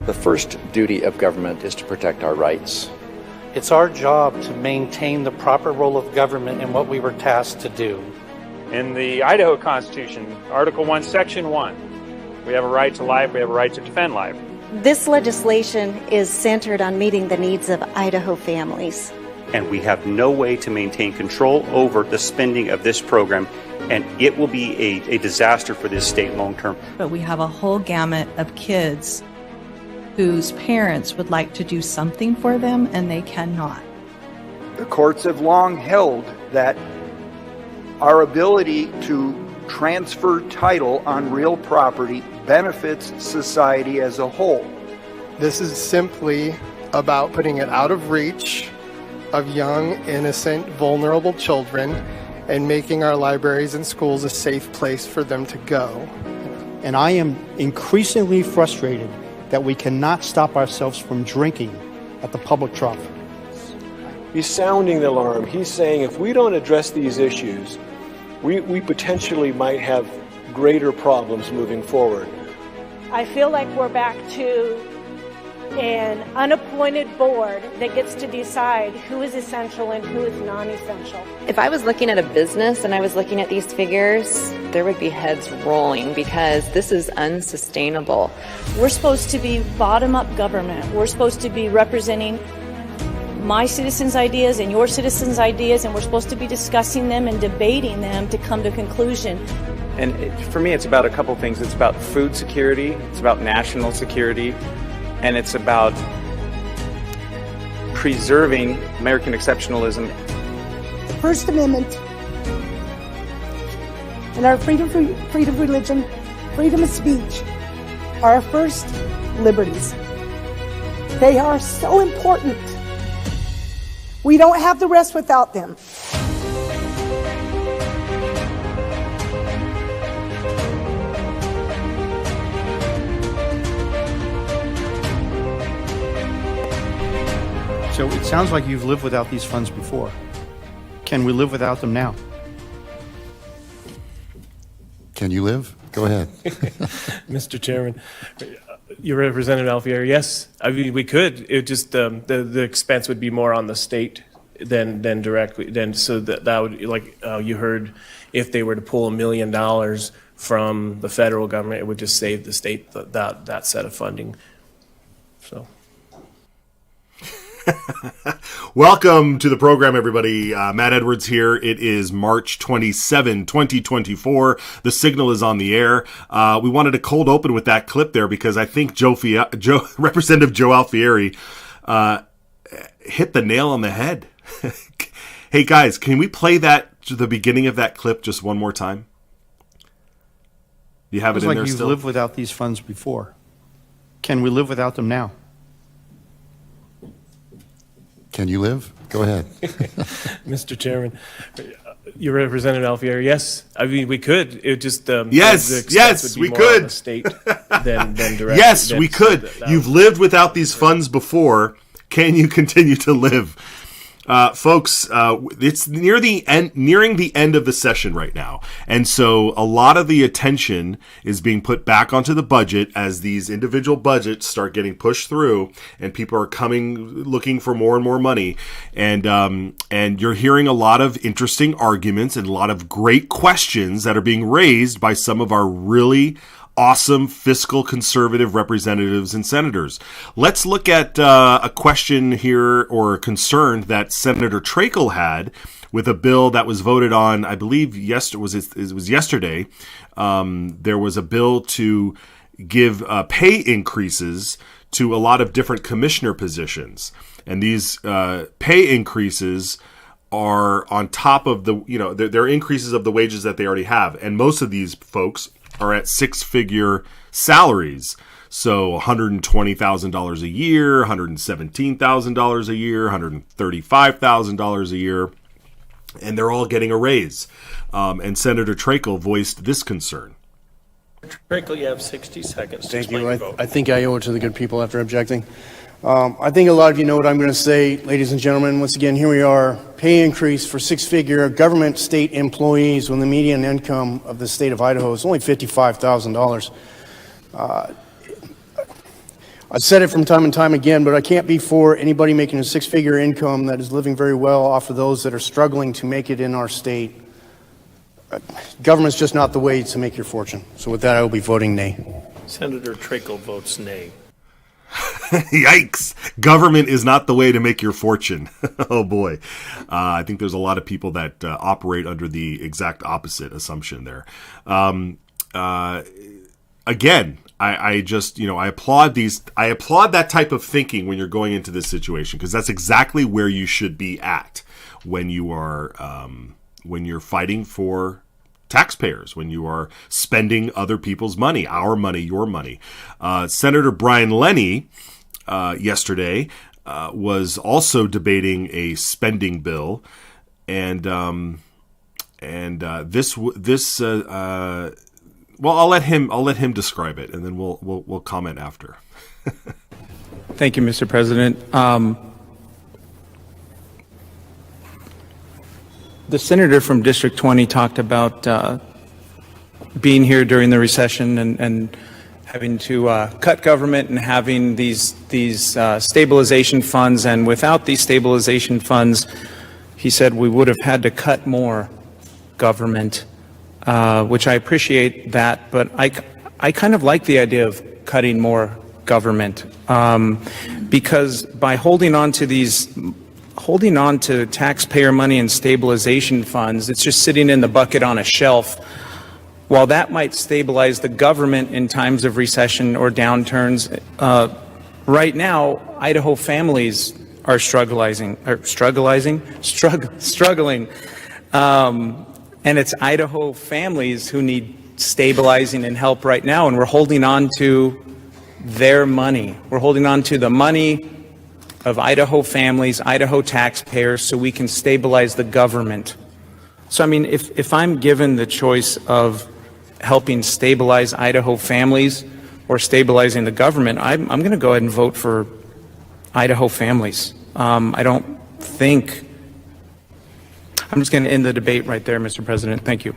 The first duty of government is to protect our rights. It's our job to maintain the proper role of government in what we were tasked to do. In the Idaho Constitution, Article 1, Section 1, we have a right to life, we have a right to defend life. This legislation is centered on meeting the needs of Idaho families. And we have no way to maintain control over the spending of this program, and it will be a disaster for this state long term. But we have a whole gamut of kids whose parents would like to do something for them and they cannot. The courts have long held that our ability to transfer title on real property benefits society as a whole. This is simply about putting it out of reach of young, innocent, vulnerable children and making our libraries and schools a safe place for them to go. And I am increasingly frustrated that we cannot stop ourselves from drinking at the public trough. He's sounding the alarm. He's saying if we don't address these issues, we potentially might have greater problems moving forward. I feel like we're back to an unappointed board that gets to decide who is essential and who is non-essential. If I was looking at a business and I was looking at these figures, there would be heads rolling because this is unsustainable. We're supposed to be bottom-up government. We're supposed to be representing my citizens' ideas and your citizens' ideas, and we're supposed to be discussing them and debating them to come to a conclusion. And for me, it's about a couple things. It's about food security, it's about national security, and it's about preserving American exceptionalism. The First Amendment and our freedom of religion, freedom of speech are our first liberties. They are so important. We don't have the rest without them. So it sounds like you've lived without these funds before. Can we live without them now? Can you live? Go ahead. Mr. Chairman, your Representative Alfieri, yes, I mean, we could. It just, the expense would be more on the state than directly, so that would, like you heard, if they were to pull $1 million from the federal government, it would just save the state that set of funding, so. Welcome to the program, everybody. Matt Edwards here. It is March 27, 2024. The signal is on the air. We wanted to cold open with that clip there because I think Representative Joe Alfieri hit the nail on the head. Hey, guys, can we play that to the beginning of that clip just one more time? You have it in there still? You've lived without these funds before. Can we live without them now? Can you live? Go ahead. Mr. Chairman, your Representative Alfieri, yes, I mean, we could. It just yes, we could. State than direct. Yes, we could. You've lived without these funds before. Can you continue to live? Folks, it's nearing the end of the session right now. And so a lot of the attention is being put back onto the budget as these individual budgets start getting pushed through and people are looking for more and more money. And you're hearing a lot of interesting arguments and a lot of great questions that are being raised by some of our really awesome fiscal conservative representatives and senators. Let's look at a question here, or a concern that Senator Treacle had with a bill that was voted on, I believe it was yesterday. There was a bill to give pay increases to a lot of different commissioner positions. And these pay increases are on top of they're increases of the wages that they already have. And most of these folks are at six-figure salaries. So $120,000 a year, $117,000 a year, $135,000 a year, and they're all getting a raise. And Senator Treacle voiced this concern. Treacle, you have 60 seconds. Thank you. I think I owe it to the good people after objecting. I think a lot of you know what I'm going to say, ladies and gentlemen. Once again, here we are, pay increase for six-figure government state employees when the median income of the state of Idaho is only $55,000. I've said it from time and time again, but I can't be for anybody making a six-figure income that is living very well off of those that are struggling to make it in our state. Government's just not the way to make your fortune. So with that, I will be voting nay. Senator Trickle votes nay. Yikes. Government is not the way to make your fortune. Oh, boy. I think there's a lot of people that operate under the exact opposite assumption there. Again, I just, I applaud that type of thinking when you're going into this situation, because that's exactly where you should be at when you are, when you're fighting for taxpayers, when you are spending other people's money, our money, your money. Senator Brian Lenny yesterday was also debating a spending bill, and this. Well, I'll let him describe it, and then we'll comment after. Thank you, Mr. President. The senator from District 20 talked about being here during the recession and having to cut government and having these stabilization funds. And without these stabilization funds, he said we would have had to cut more government, which I appreciate that. But I kind of like the idea of cutting more government because by holding on to taxpayer money and stabilization funds, it's just sitting in the bucket on a shelf. While that might stabilize the government in times of recession or downturns, right now, Idaho families are struggling. And it's Idaho families who need stabilizing and help right now, and we're holding on to their money. We're holding on to the money of Idaho families, Idaho taxpayers, so we can stabilize the government. So, I mean, if I'm given the choice of helping stabilize Idaho families or stabilizing the government, I'm going to go ahead and vote for Idaho families. I don't think... I'm just going to end the debate right there, Mr. President. Thank you.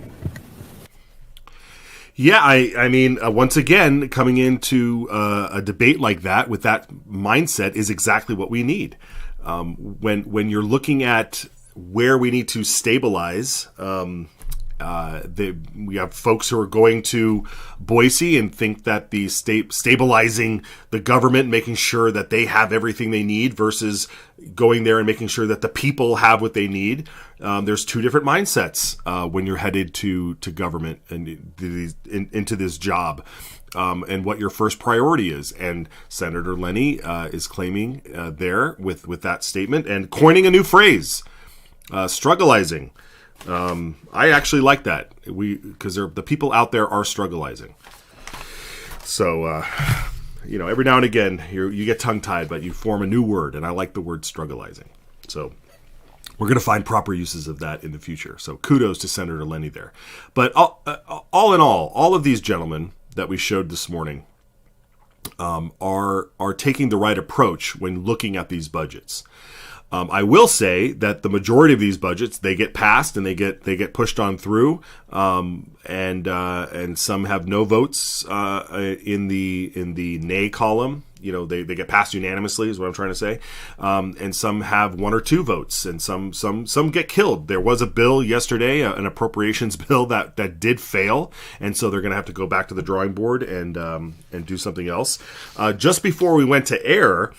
Yeah, I mean, once again, coming into a debate like that with that mindset is exactly what we need. When you're looking at where we need to stabilize, we have folks who are going to Boise and think that the stabilizing the government, making sure that they have everything they need versus going there and making sure that the people have what they need. There's two different mindsets when you're headed to government and into this job, and what your first priority is. And Senator Lenny is claiming there with that statement and coining a new phrase, struggleizing. I actually like that because the people out there are struggleizing. So, every now and again you get tongue-tied, but you form a new word, and I like the word struggleizing. So we're going to find proper uses of that in the future. So kudos to Senator Lenny there. But all in all of these gentlemen that we showed this morning are taking the right approach when looking at these budgets. I will say that the majority of these budgets, they get passed and they get pushed on through, and some have no votes in the nay column. They get passed unanimously, is what I'm trying to say, and some have one or two votes, and some get killed. There was a bill yesterday, an appropriations bill that did fail, and so they're going to have to go back to the drawing board and do something else. Just before we went to air.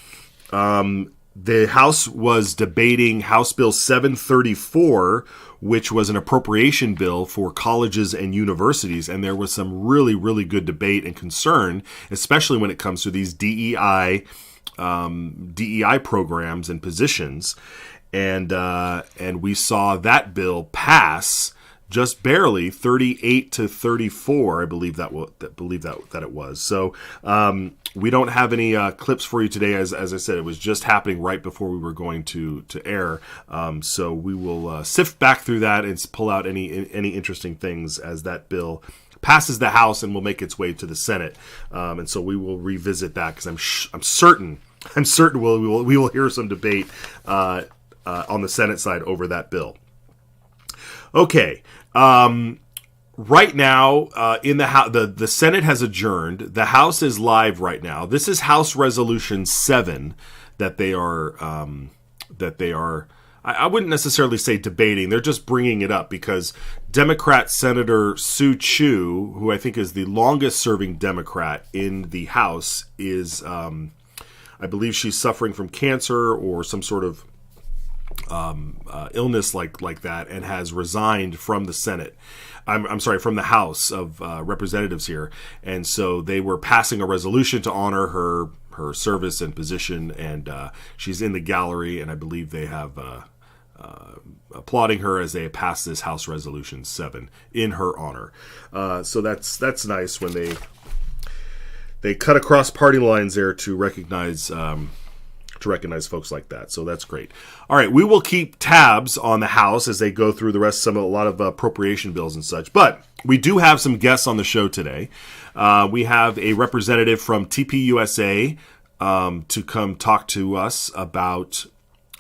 The House was debating House Bill 734, which was an appropriation bill for colleges and universities, and there was some really, really good debate and concern, especially when it comes to these DEI programs and positions, and we saw that bill pass just barely, 38 to 34, I believe that it was. So we don't have any clips for you today. As I said, it was just happening right before we were going to air. So we will sift back through that and pull out any interesting things as that bill passes the House and will make its way to the Senate. And so we will revisit that because I'm certain we will hear some debate on the Senate side over that bill. Okay. right now, in the House, the Senate has adjourned. The House is live right now. This is House Resolution 7 that they are I wouldn't necessarily say debating. They're just bringing it up because Democrat Senator Sue Chu, who I think is the longest serving Democrat in the House, is I believe she's suffering from cancer or some sort of illness like that, and has resigned from the Senate. I'm sorry, from the House of Representatives here. And so they were passing a resolution to honor her service and position, and she's in the gallery, and I believe they have applauding her as they pass this House Resolution 7 in her honor. So that's nice when they cut across party lines there to recognize folks like that. So that's great. All right, we will keep tabs on the House as they go through the rest of a lot of appropriation bills and such. But we do have some guests on the show today. We have a representative from TPUSA to come talk to us about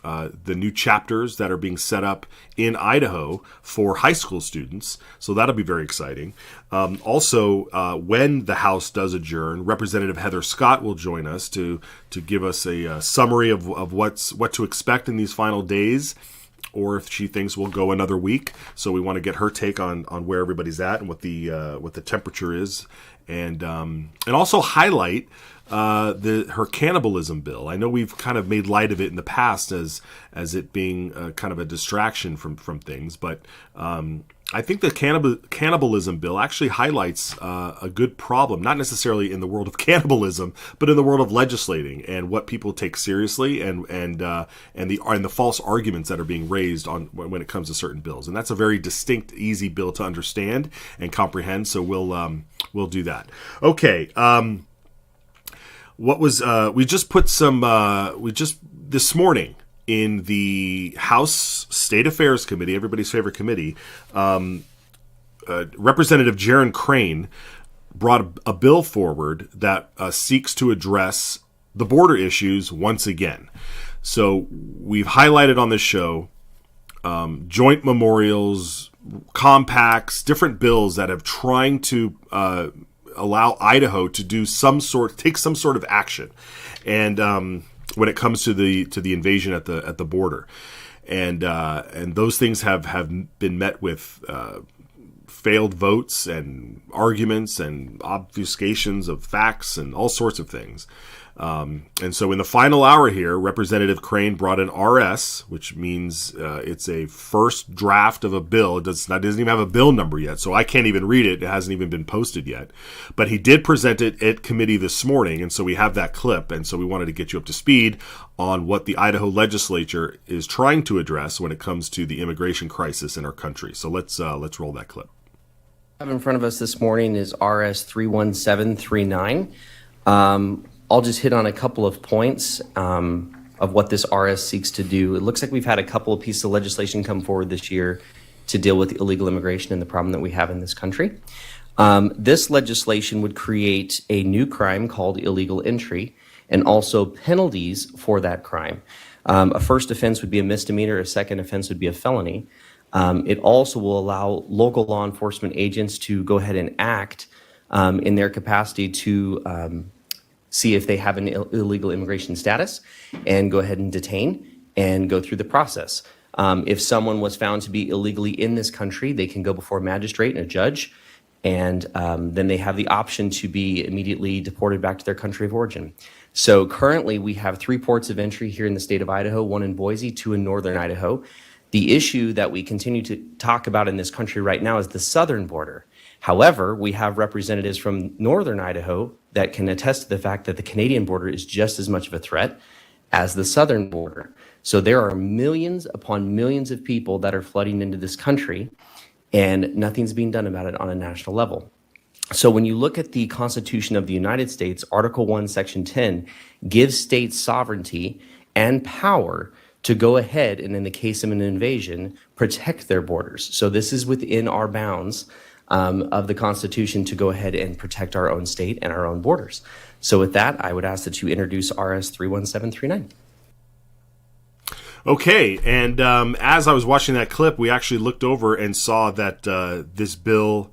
the new chapters that are being set up in Idaho for high school students. So that'll be very exciting. Also, when the House does adjourn, Representative Heather Scott will join us to give us a summary of what to expect in these final days, or if she thinks we'll go another week. So we want to get her take on where everybody's at and what the temperature is, and also highlight her cannibalism bill. I know we've kind of made light of it in the past as it being kind of a distraction from things, but I think the cannibalism bill actually highlights a good problem, not necessarily in the world of cannibalism, but in the world of legislating and what people take seriously and the false arguments that are being raised on when it comes to certain bills. And that's a very distinct, easy bill to understand and comprehend. So we'll do that. Okay. This morning in the House State Affairs Committee, everybody's favorite committee, Representative Jaron Crane brought a bill forward that seeks to address the border issues once again. So we've highlighted on this show joint memorials, compacts, different bills that have trying to allow Idaho to take some sort of action, and when it comes to the invasion at the border, and those things have been met with failed votes and arguments and obfuscations of facts and all sorts of things. And so in the final hour here, Representative Crane brought an RS, which means it's a first draft of a bill. It doesn't even have a bill number yet, so I can't even read it. It hasn't even been posted yet. But he did present it at committee this morning, and so we have that clip. And so we wanted to get you up to speed on what the Idaho legislature is trying to address when it comes to the immigration crisis in our country. So let's roll that clip. What we have in front of us this morning is RS 31739. I'll just hit on a couple of points of what this RS seeks to do. It looks like we've had a couple of pieces of legislation come forward this year to deal with illegal immigration and the problem that we have in this country. This legislation would create a new crime called illegal entry and also penalties for that crime. A first offense would be a misdemeanor, a second offense would be a felony. It also will allow local law enforcement agents to go ahead and act in their capacity to see if they have an illegal immigration status and go ahead and detain and go through the process. If someone was found to be illegally in this country, they can go before a magistrate and a judge, and then they have the option to be immediately deported back to their country of origin. So currently we have 3 ports of entry here in the state of Idaho, 1 in Boise, 2 in northern Idaho. The issue that we continue to talk about in this country right now is the southern border. However, we have representatives from northern Idaho that can attest to the fact that the Canadian border is just as much of a threat as the southern border. So there are millions upon millions of people that are flooding into this country, and nothing's being done about it on a national level. So when you look at the Constitution of the United States, Article 1, Section 10 gives states sovereignty and power to go ahead and, in the case of an invasion, protect their borders. So this is within our bounds of the Constitution to go ahead and protect our own state and our own borders. So with that, I would ask that you introduce RS 31739. Okay, and as I was watching that clip, we actually looked over and saw that this bill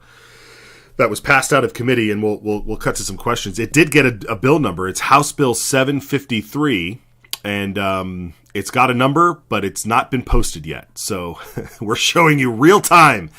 that was passed out of committee, and we'll cut to some questions. It did get a bill number. It's House Bill 753, and it's got a number, but it's not been posted yet. So we're showing you real time.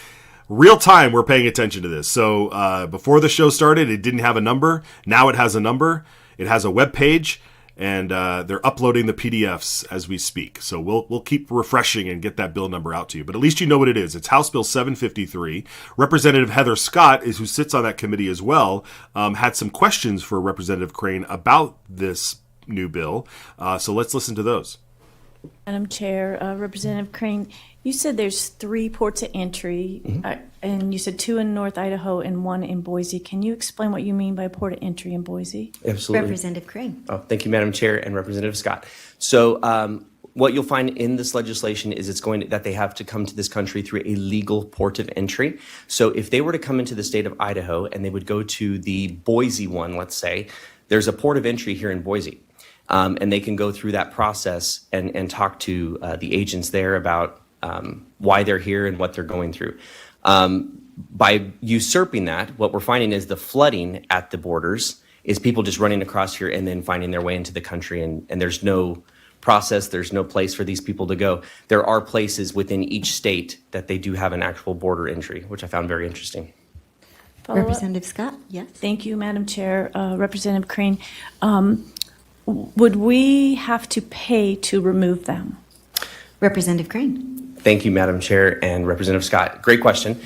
We're paying attention to this. So before the show started, it didn't have a number. Now it has a number. It has a web page. And they're uploading the PDFs as we speak. So we'll keep refreshing and get that bill number out to you. But at least you know what it is. It's House Bill 753. Representative Heather Scott, who sits on that committee as well, had some questions for Representative Crane about this new bill. So let's listen to those. Madam Chair, Representative Crane, you said there's 3 ports of entry, and you said 2 in North Idaho and 1 in Boise. Can you explain what you mean by port of entry in Boise? Absolutely. Representative Crane. Oh, thank you, Madam Chair and Representative Scott. So what you'll find in this legislation is that they have to come to this country through a legal port of entry. So if they were to come into the state of Idaho and they would go to the Boise one, let's say, there's a port of entry here in Boise. And they can go through that process and talk to the agents there about why they're here and what they're going through. By usurping that, what we're finding is the flooding at the borders is people just running across here and then finding their way into the country, and there's no process, there's no place for these people to go. There are places within each state that they do have an actual border entry, which I found very interesting. Follow-up? Representative Scott, yes. Thank you, Madam Chair. Representative Crane, would we have to pay to remove them? Representative Crane. Thank you, Madam Chair and Representative Scott. Great question.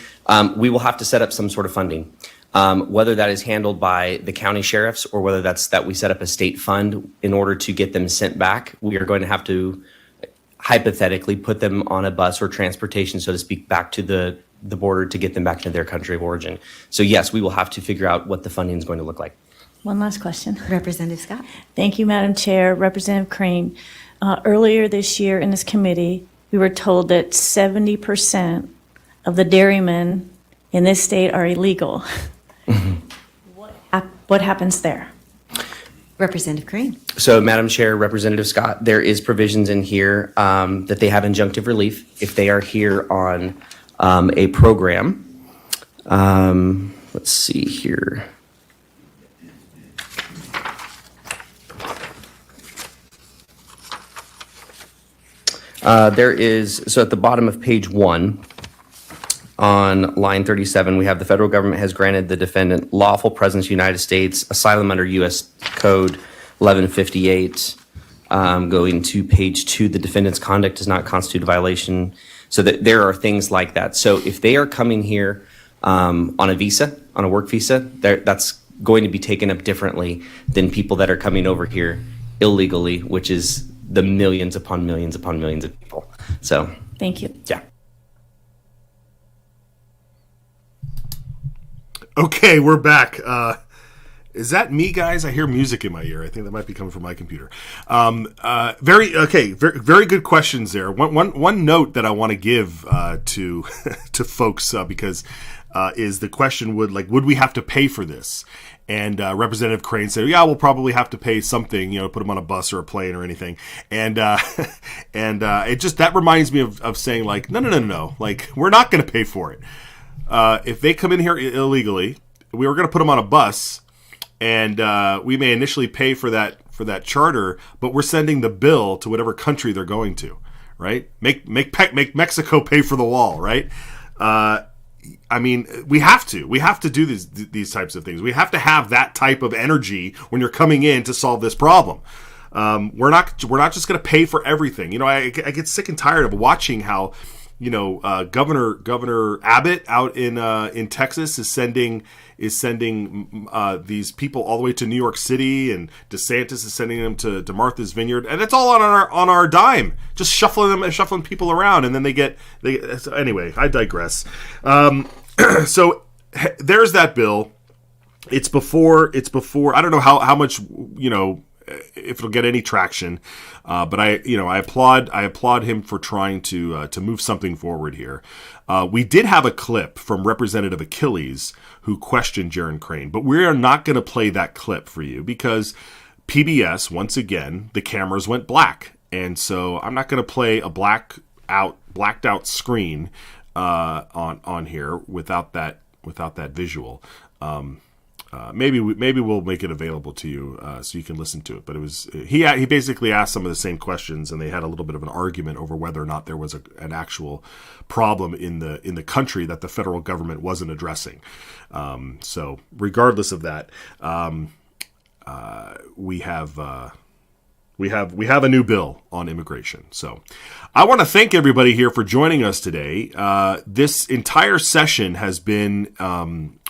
We will have to set up some sort of funding, whether that is handled by the county sheriffs or whether that's that we set up a state fund in order to get them sent back. We are going to have to hypothetically put them on a bus or transportation, so to speak, back to the border to get them back to their country of origin. So yes, we will have to figure out what the funding is going to look like. One last question. Representative Scott. Thank you, Madam Chair. Representative Crane, earlier this year in this committee, we were told that 70% of the dairymen in this state are illegal. What happens there? Representative Crane. So, Madam Chair, Representative Scott, there is provisions in here that they have injunctive relief if they are here on a program. Let's see here. There is, so at the bottom of page 1, on line 37, we have the federal government has granted the defendant lawful presence in the United States, asylum under U.S. Code 1158. Going to page 2, the defendant's conduct does not constitute a violation. So that there are things like that. So if they are coming here on a visa, on a work visa, that's going to be taken up differently than people that are coming over here illegally, which is the millions upon millions upon millions of people. So thank you. Yeah. Okay, we're back. Is that me, guys? I hear music in my ear. I think that might be coming from my computer. Very good questions there. One note that I want to give to to folks because is the question would we have to pay for this? And Representative Crane said, "Yeah, we'll probably have to pay something, put them on a bus or a plane or anything." And it just that reminds me of saying no, like we're not going to pay for it. If they come in here illegally, we were going to put them on a bus, and we may initially pay for that charter, but we're sending the bill to whatever country they're going to, right? Make Mexico pay for the wall, right? I mean, we have to do these types of things. We have to have that type of energy when you're coming in to solve this problem. We're not just going to pay for everything. I get sick and tired of watching how, Governor Abbott out in Texas is sending these people all the way to New York City, and DeSantis is sending them to Martha's Vineyard, and it's all on our dime, just shuffling people around, and then they get anyway. I digress. So there's that bill. It's before. I don't know how much if it'll get any traction, but I applaud him for trying to move something forward here. We did have a clip from Representative Achilles who questioned Jaron Crane, but we are not going to play that clip for you because PBS, once again, the cameras went black. and so I'm not going to play a blacked out screen on here without that visual. Maybe we'll make it available to you so you can listen to it. But it was he basically asked some of the same questions, and they had a little bit of an argument over whether or not there was an actual problem in the country that the federal government wasn't addressing. So regardless of that, we have a new bill on immigration. So I want to thank everybody here for joining us today. This entire session has been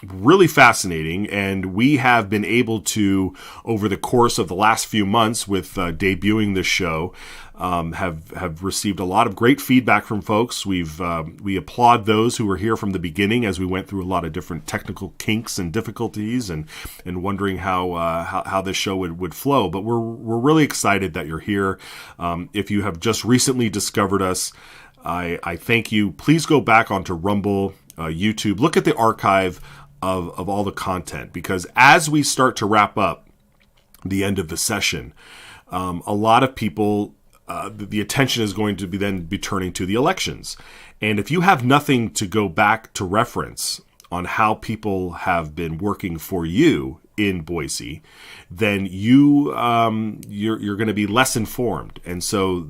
really fascinating, and we have been able to, over the course of the last few months with debuting this show, have received a lot of great feedback from folks. We applaud those who were here from the beginning as we went through a lot of different technical kinks and difficulties and wondering how this show would flow. But we're really excited that you're here. If you have just recently discovered us, I thank you. Please go back onto Rumble, YouTube. Look at the archive of all the content, because as we start to wrap up the end of the session, a lot of people, the attention is going to be turning to the elections. And if you have nothing to go back to reference on how people have been working for you in Boise, then you're going to be less informed. And so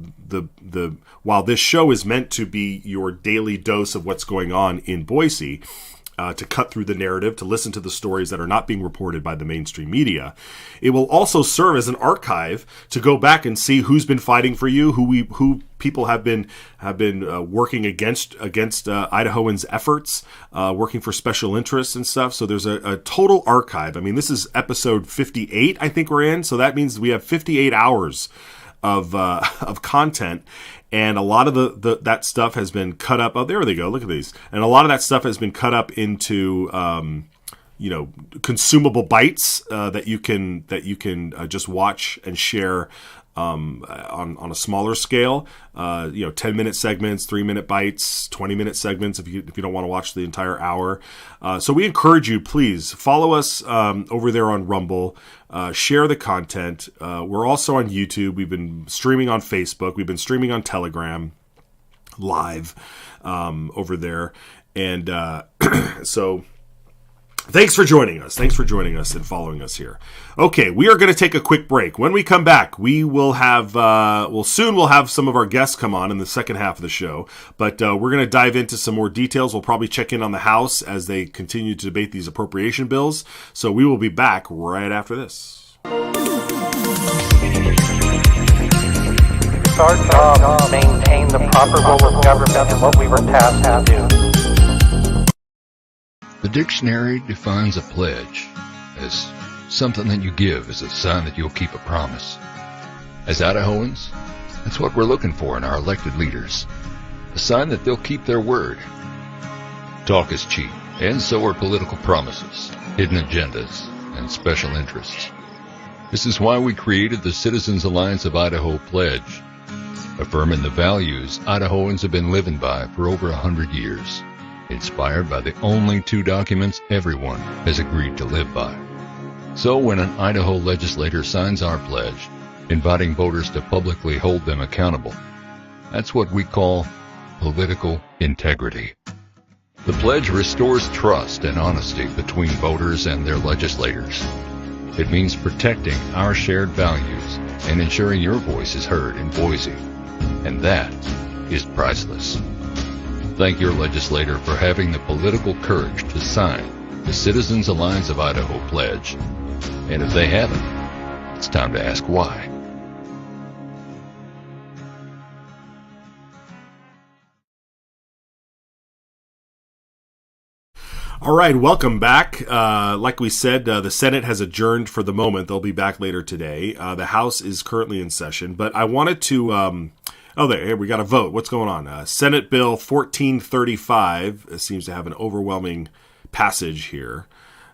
while this show is meant to be your daily dose of what's going on in Boise, to cut through the narrative, to listen to the stories that are not being reported by the mainstream media, it will also serve as an archive to go back and see who's been fighting for you, who people have been working against Idahoans' efforts, working for special interests and stuff. So there's a total archive. I mean, this is episode 58, I think we're in. So that means we have 58 hours of content. And a lot of that stuff has been cut up. Oh, there they go. Look at these. And a lot of that stuff has been cut up into, consumable bites that you can just watch and share on a smaller scale. 10-minute segments, 3-minute bites, 20-minute segments if you don't want to watch the entire hour. So we encourage you, please follow us over there on Rumble. Share the content. We're also on YouTube. We've been streaming on Facebook. We've been streaming on Telegram live over there. And so thanks for joining us. Thanks for joining us and following us here. Okay, we are going to take a quick break. When we come back, we will have, we'll have some of our guests come on in the second half of the show. But we're going to dive into some more details. We'll probably check in on the House as they continue to debate these appropriation bills. So we will be back right after this. It's our job to maintain the proper role of government and what we were tasked to do. The dictionary defines a pledge as something that you give as a sign that you'll keep a promise. As Idahoans, that's what we're looking for in our elected leaders. A sign that they'll keep their word. Talk is cheap, and so are political promises, hidden agendas, and special interests. This is why we created the Citizens Alliance of Idaho Pledge, affirming the values Idahoans have been living by for over 100 years. Inspired by the only two documents everyone has agreed to live by. So when an Idaho legislator signs our pledge, inviting voters to publicly hold them accountable, that's what we call political integrity. The pledge restores trust and honesty between voters and their legislators. It means protecting our shared values and ensuring your voice is heard in Boise. And that is priceless. Thank your legislator for having the political courage to sign the Citizens Alliance of Idaho Pledge. And if they haven't, it's time to ask why. All right, welcome back. Like we said, the Senate has adjourned for the moment. They'll be back later today. The House is currently in session, but I wanted to... here we got a vote. What's going on? Senate Bill 1435 seems to have an overwhelming passage here.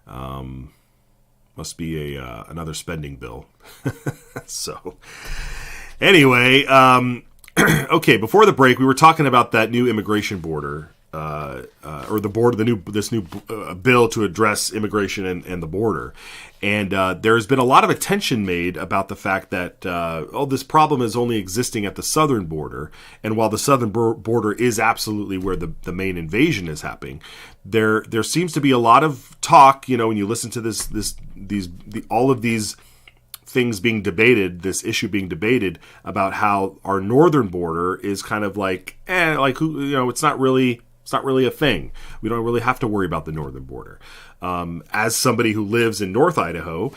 Must be another spending bill. So, anyway, okay. Before the break, we were talking about that new immigration border, or the border, this new bill to address immigration and the border. And there's been a lot of attention made about the fact that this problem is only existing at the southern border, and while the southern border is absolutely where the main invasion is happening, there seems to be a lot of talk. When you listen to all of these things being debated, this issue being debated about how our northern border is kind of it's not really a thing. We don't really have to worry about the northern border. As somebody who lives in North Idaho,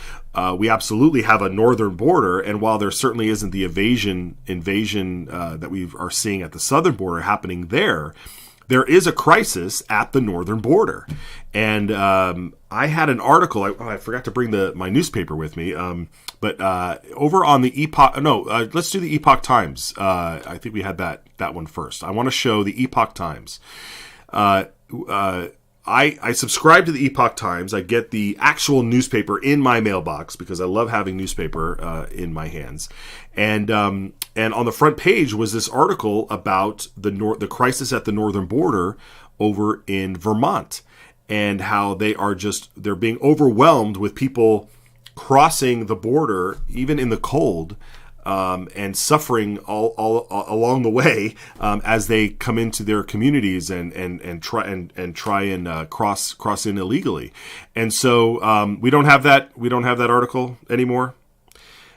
we absolutely have a northern border, and while there certainly isn't the invasion that we are seeing at the southern border happening there is a crisis at the northern border. And I had an article. I forgot to bring my newspaper with me. But over on the Epoch, let's do the Epoch Times. I think we had that one first. I want to show the Epoch Times. I subscribe to the Epoch Times. I get the actual newspaper in my mailbox because I love having newspaper in my hands. And on the front page was this article about the crisis at the northern border over in Vermont, and how they're being overwhelmed with people crossing the border, even in the cold, and suffering all along the way as they come into their communities and try and cross in illegally. And so we don't have that article anymore.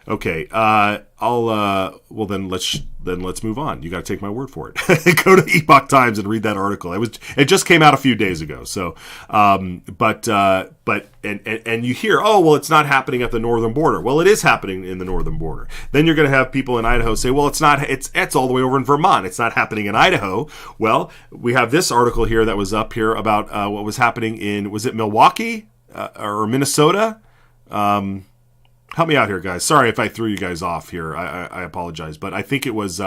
Okay, well then let's move on. You got to take my word for it. Go to Epoch Times and read that article. It just came out a few days ago. So, but you hear, it's not happening at the northern border. Well, it is happening in the northern border. Then you're going to have people in Idaho say, well, it's not. It's all the way over in Vermont. It's not happening in Idaho. Well, we have this article here that was up here about what was happening was it Milwaukee or Minnesota? Help me out here, guys. Sorry if I threw you guys off here. I apologize, but I think it was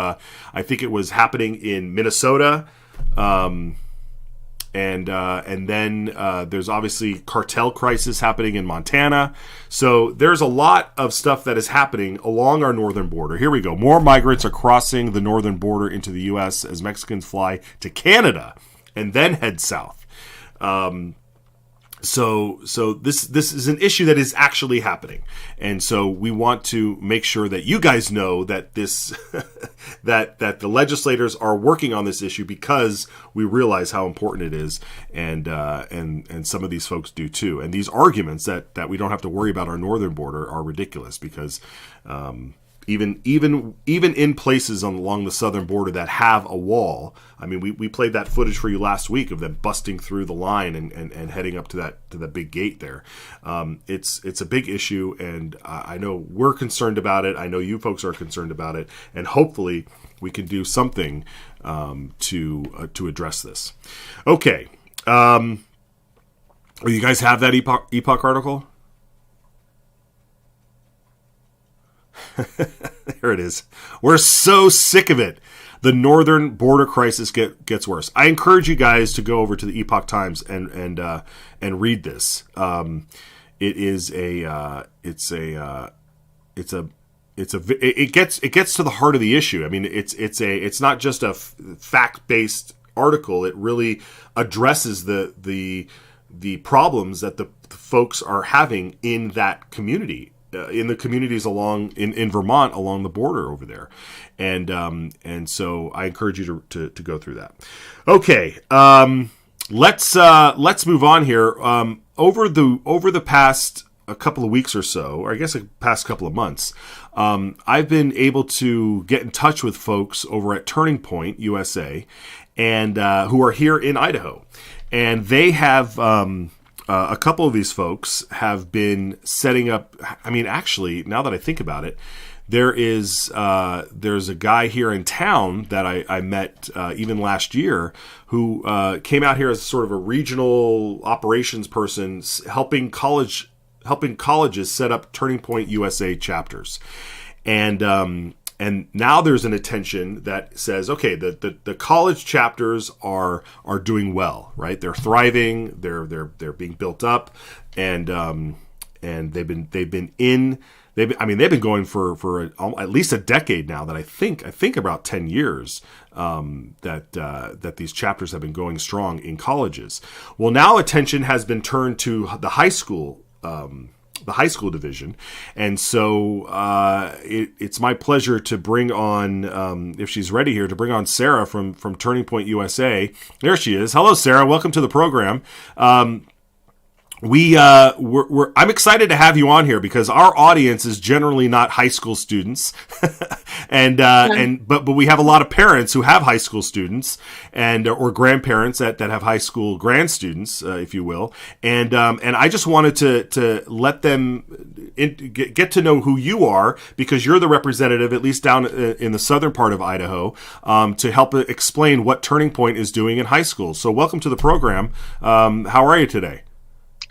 happening in Minnesota, and then there's obviously cartel crisis happening in Montana. So there's a lot of stuff that is happening along our northern border. Here we go. More migrants are crossing the northern border into the U.S. as Mexicans fly to Canada and then head south. So this is an issue that is actually happening, and so we want to make sure that you guys know that this that the legislators are working on this issue because we realize how important it is, and some of these folks do too. And these arguments that we don't have to worry about our northern border are ridiculous because even in places along the southern border that have a wall. I mean, we played that footage for you last week of them busting through the line and heading up to the big gate there. It's a big issue, and I know we're concerned about it. I know you folks are concerned about it, and hopefully we can do something to address this. Okay, you guys have that Epoch article? There it is. We're so sick of it. The northern border crisis gets worse. I encourage you guys to go over to the Epoch Times and read this. It gets to the heart of the issue. I mean, it's not just a fact-based article. It really addresses the problems that the folks are having in that community. In the communities in Vermont along the border over there, and so I encourage you to go through that. Okay, let's move on here. Over the past a couple of weeks or so, or I guess the past couple of months, I've been able to get in touch with folks over at Turning Point USA, and who are here in Idaho, and they have. A couple of these folks have been setting up. I mean, actually, now that I think about it, there's a guy here in town that I met even last year who came out here as sort of a regional operations person, helping colleges set up Turning Point USA chapters, and now there's an attention that says, okay, the college chapters are doing well, right? They're thriving, they're being built up, and and they've been going for at least a decade now. That I think about 10 years that these chapters have been going strong in colleges. Well, now attention has been turned to the high school division, and so it's my pleasure to bring on, if she's ready here, to bring on Sarah from Turning Point USA. There she is. Hello, Sarah. Welcome to the program. I'm excited to have you on here because our audience is generally not high school students, but we have a lot of parents who have high school students or grandparents that have high school grand students, if you will, and I just wanted to let them get to know who you are, because you're the representative, at least down in the southern part of Idaho, to help explain what Turning Point is doing in high schools. So welcome to the program. How are you today?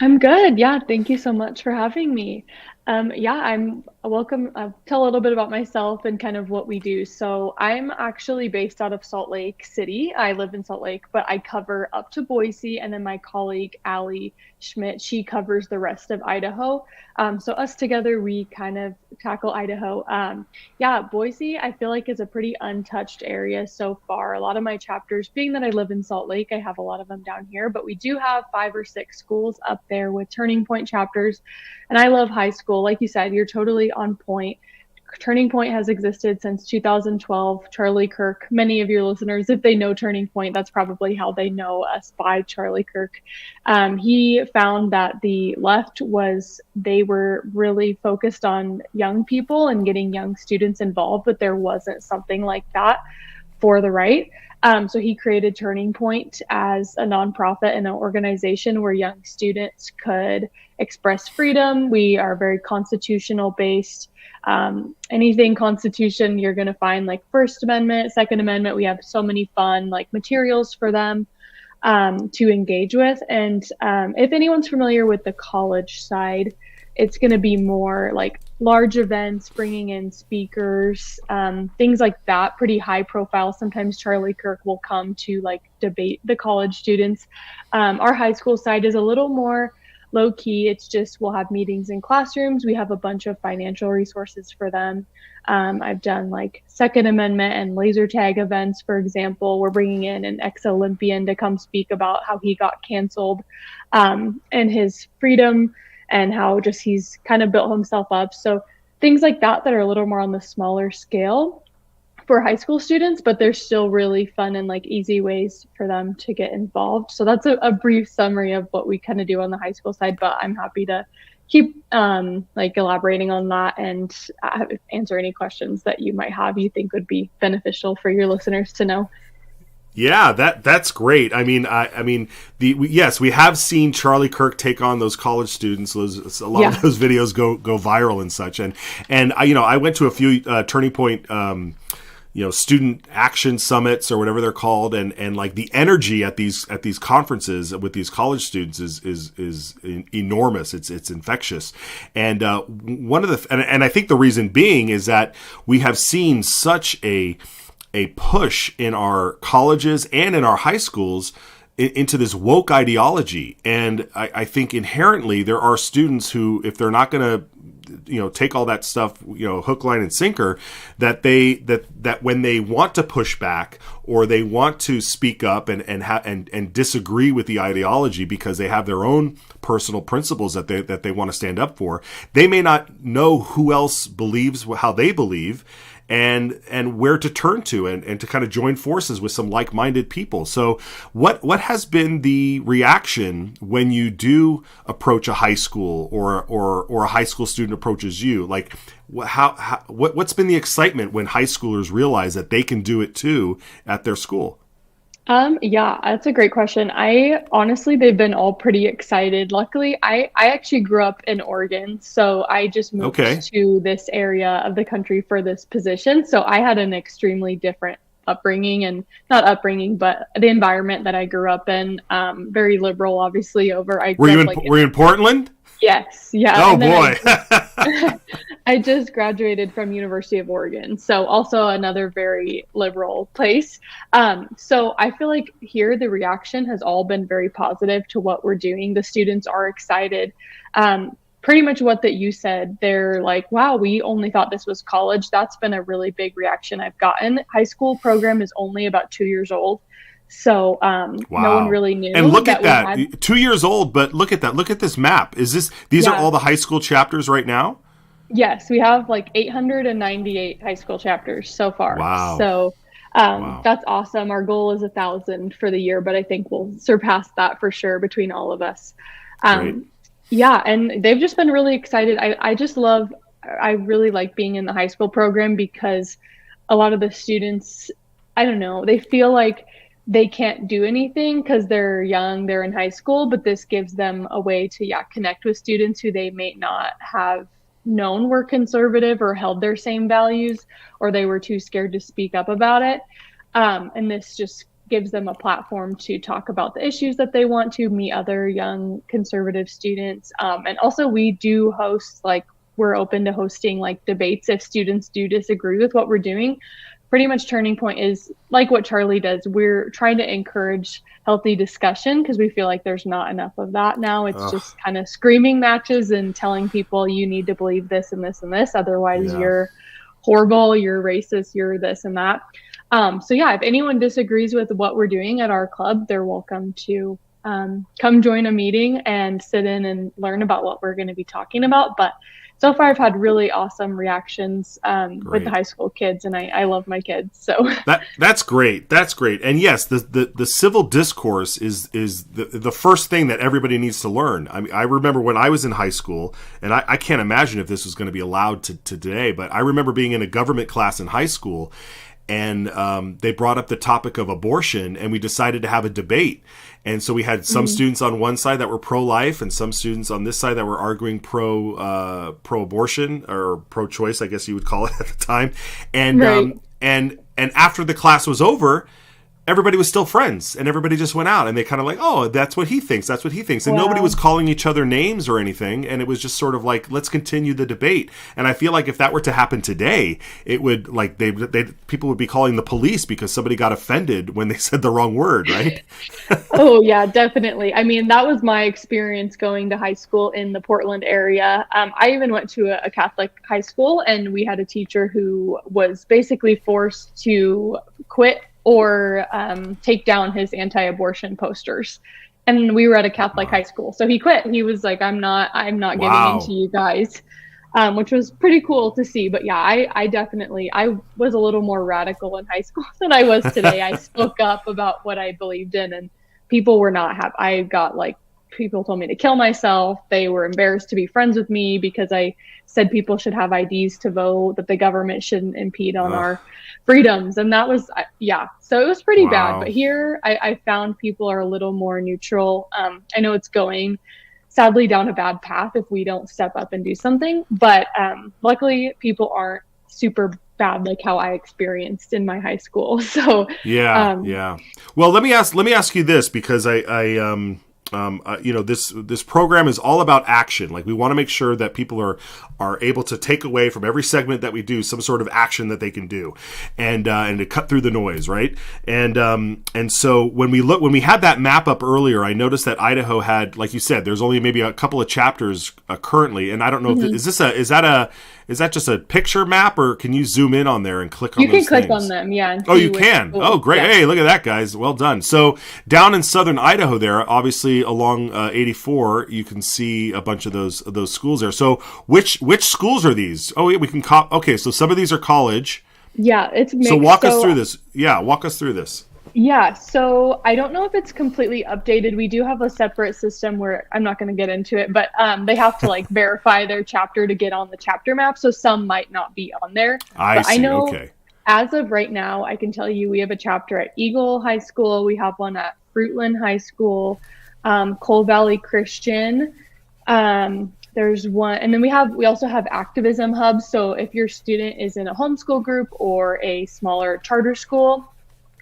I'm good. Yeah, thank you so much for having me. I'm welcome. I'll tell a little bit about myself and kind of what we do. So I'm actually based out of Salt Lake City. I live in Salt Lake, but I cover up to Boise, and then my colleague Allie Schmidt, she covers the rest of Idaho. So us together, we kind of tackle Idaho. Boise, I feel like is a pretty untouched area so far. A lot of my chapters, being that I live in Salt Lake, I have a lot of them down here, but we do have 5 or 6 schools up there with Turning Point chapters. And I love high school. Like you said, you're totally on point. Turning Point has existed since 2012. Charlie Kirk, many of your listeners, if they know Turning Point, that's probably how they know us, by Charlie Kirk. He found that the left they were really focused on young people and getting young students involved, but there wasn't something like that for the right. So he created Turning Point as a nonprofit and an organization where young students could express freedom. We are very constitutional based. Anything Constitution, you're going to find like First Amendment, Second Amendment. We have so many fun materials for them to engage with. And if anyone's familiar with the college side, it's going to be more like large events, bringing in speakers, things like that, pretty high profile. Sometimes Charlie Kirk will come to debate the college students. Our high school side is a little more low key. It's just, we'll have meetings in classrooms. We have a bunch of financial resources for them. I've done Second Amendment and laser tag events, for example. We're bringing in an ex-Olympian to come speak about how he got canceled and his freedom, and how just he's kind of built himself up. So things like that are a little more on the smaller scale for high school students, but they're still really fun and easy ways for them to get involved. So that's a brief summary of what we kind of do on the high school side, but I'm happy to keep elaborating on that and answer any questions that you might have you think would be beneficial for your listeners to know. Yeah, that's great. Yes, we have seen Charlie Kirk take on those college students. A lot of those videos go viral and such. And I went to a few Turning Point student action summits or whatever they're called, and the energy at these conferences with these college students is enormous. It's infectious. And I think the reason being is that we have seen such a push in our colleges and in our high schools into this woke ideology. And I think inherently there are students who, if they're not going to, take all that stuff, hook, line, and sinker, that when they want to push back or they want to speak up and disagree with the ideology because they have their own personal principles that they want to stand up for, they may not know who else believes how they believe, and where to turn to and to kind of join forces with some like-minded people. So what has been the reaction when you do approach a high school or a high school student approaches you? What's been the excitement when high schoolers realize that they can do it too at their school? Yeah, that's a great question. Honestly, they've been all pretty excited. Luckily, I actually grew up in Oregon, so I just moved to this area of the country for this position. So I had an extremely different upbringing, and not upbringing, but the environment that I grew up in, very liberal, obviously. Were you in Portland? Yes. Yeah. Oh boy. I just graduated from University of Oregon, so also another very liberal place. So I feel like here the reaction has all been very positive to what we're doing. The students are excited. pretty much what that you said. They're like, wow, we only thought this was college. That's been a really big reaction I've gotten. High school program is only about 2 years old. So Wow. no one really knew. And look at that. Had... 2 years old, but look at that. Look at this map. These are all the high school chapters right now? Yes, we have like 898 high school chapters so far. Wow. So that's awesome. Our goal is 1,000 for the year, but I think we'll surpass that for sure between all of us. Yeah, and they've just been really excited. I really like being in the high school program because a lot of the students, I don't know, they feel like they can't do anything because they're young, they're in high school, but this gives them a way to connect with students who they may not have known were conservative or held their same values, or they were too scared to speak up about it. And this just gives them a platform to talk about the issues that they want to, meet other young conservative students. And also we do host, we're open to hosting debates if students do disagree with what we're doing. Pretty much Turning Point is like what Charlie does. We're trying to encourage healthy discussion because we feel like there's not enough of that now. It's just kind of screaming matches and telling people you need to believe this and this and this. Otherwise, you're horrible, you're racist, you're this and that. So if anyone disagrees with what we're doing at our club, they're welcome to come join a meeting and sit in and learn about what we're going to be talking about. But so far, I've had really awesome reactions with the high school kids, and I love my kids. So that's great. That's great. And yes, the civil discourse is the first thing that everybody needs to learn. I mean, I remember when I was in high school, and I can't imagine if this was going to be allowed to today, but I remember being in a government class in high school, and they brought up the topic of abortion, and we decided to have a debate. And so we had some students on one side that were pro-life, and some students on this side that were arguing pro-abortion or pro-choice, I guess you would call it at the time. And and after the class was over, everybody was still friends, and everybody just went out, and they kind of oh, that's what he thinks, that's what he thinks. And nobody was calling each other names or anything, and it was just sort of let's continue the debate. And I feel like if that were to happen today, it would people would be calling the police because somebody got offended when they said the wrong word, right? Oh yeah, definitely. I mean, that was my experience going to high school in the Portland area. I even went to a Catholic high school, and we had a teacher who was basically forced to quit or take down his anti-abortion posters. And we were at a Catholic high school. So he quit. He was like, I'm not giving in to you guys, which was pretty cool to see. But I was a little more radical in high school than I was today. I spoke up about what I believed in, and people were not happy. I got people told me to kill myself. They were embarrassed to be friends with me because I said people should have IDs to vote, that the government shouldn't impede on our freedoms. And that was, so it was pretty bad. But here I found people are a little more neutral. I know it's going sadly down a bad path if we don't step up and do something. But luckily people aren't super bad like how I experienced in my high school. So Well, let me ask you this, because this program is all about action. We want to make sure that people are able to take away from every segment that we do some sort of action that they can do, and to cut through the noise, right? And so when we had that map up earlier, I noticed that Idaho had, like you said, there's only maybe a couple of chapters currently, and I don't know if is that just a picture map, or can you zoom in on there and click on those things? You can click on them, yeah. Oh, you can? Oh, great. Yeah. Hey, look at that, guys. Well done. So down in southern Idaho there, obviously along 84, you can see a bunch of those schools there. So which schools are these? Oh, yeah, we can okay, so some of these are college. Yeah, it's mixed. So walk us through this. Yeah, walk us through this. Yeah, so I don't know if it's completely updated. We do have a separate system where I'm not going to get into it, but they have to verify their chapter to get on the chapter map. So some might not be on there. I see. I know okay. As of right now, I can tell you we have a chapter at Eagle High School. We have one at Fruitland High School, Coal Valley Christian. There's one, and then we also have activism hubs. So if your student is in a homeschool group or a smaller charter school,